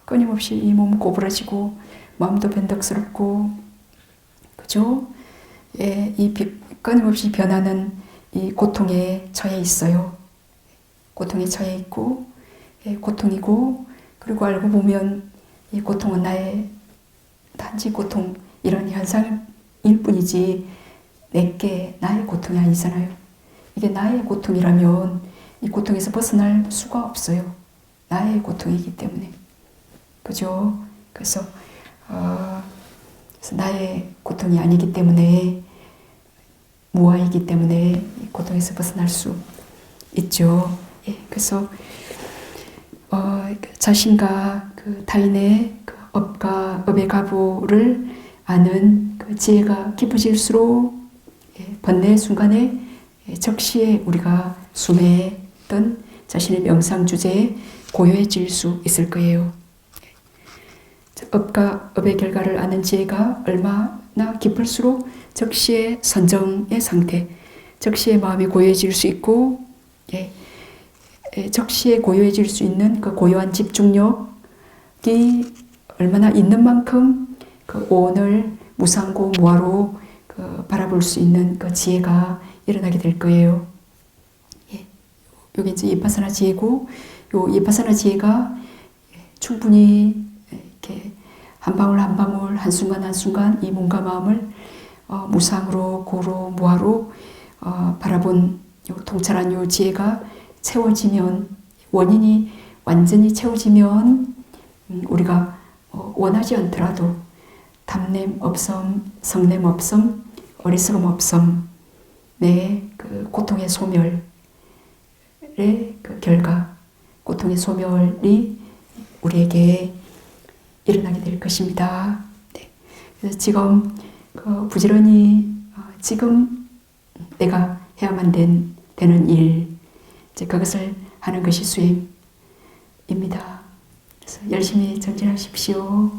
끊임없이 이 몸 고부라지고 마음도 변덕스럽고 그죠? 이 끊임없이 변하는 이 고통에 처해 있어요. 고통에 처해 있고 고통이고 그리고 알고 보면 이 고통은 단지 고통 이런 현상일 뿐이지 내게 나의 고통이 아니잖아요. 이게 나의 고통이라면 이 고통에서 벗어날 수가 없어요. 나의 고통이기 때문에. 그죠? 그래서 나의 고통이 아니기 때문에 무아이기 때문에 이 고통에서 벗어날 수 있죠. 그래서 자신과 그 타인의 그 업과 업의 가부를 아는 그 지혜가 깊어질수록 번뇌 순간에 적시에 우리가 순회했던 자신의 명상 주제에 고요해질 수 있을 거예요. 업과 업의 결과를 아는 지혜가 얼마나 깊을수록 적시의 선정의 상태, 적시의 마음이 고요해질 수 있고 적시에 고요해질 수 있는 그 고요한 집중력이 얼마나 있는 만큼 그 오온을 무상고 무아로 그 바라볼 수 있는 그 지혜가 일어나게 될 거예요. 여기 이제 이파사나 지혜고, 요 이파사나 지혜가 충분히 이렇게 한 방울 한 방울, 한순간 한순간 이 몸과 마음을 무상으로 고로 무아로 바라본 요 통찰한 요 지혜가 채워지면, 원인이 완전히 채워지면 우리가 원하지 않더라도 담냄 없음, 성냄 없음, 어리석음 없음, 그 고통의 소멸의 그 결과, 고통의 소멸이 우리에게 일어나게 될 것입니다. 그래서 지금 부지런히 지금 내가 해야만 되는 일, 이제 그것을 하는 것이 수행입니다. 그래서 열심히 정진하십시오.